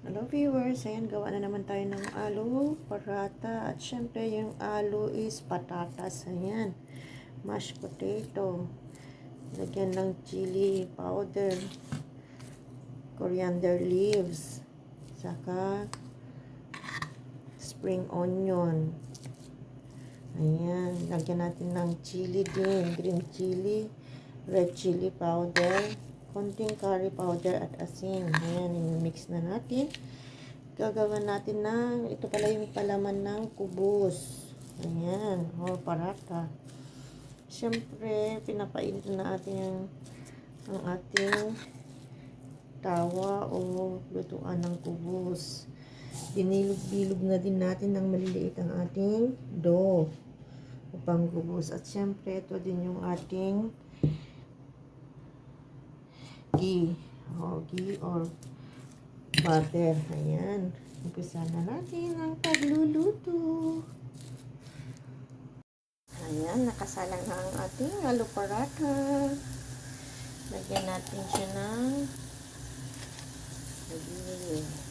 Hello viewers, ayan gawa na naman tayo ng alu, paratha, at syempre yung alu is patatas, ayan, mashed potato, lagyan ng chili powder, coriander leaves, saka spring onion, ayan, lagyan natin ng chili din, green chili, red chili powder, konting curry powder at asin. Ayan, i-mix na natin. Gagawin natin ng, ito pala yung palaman ng kubos. Ayan, or paratha. Siyempre, pinapainit na natin ang ating tawa o lutuan ng kubos. Binilog-bilog na din natin ng maliliit ang ating dough upang kubos. At siyempre, ito din yung ating ghee or butter. Ayan, umpisa na natin ang pagluluto. Ayan, nakasalang na ang ating alu paratha. Lagyan natin siya ng ghee.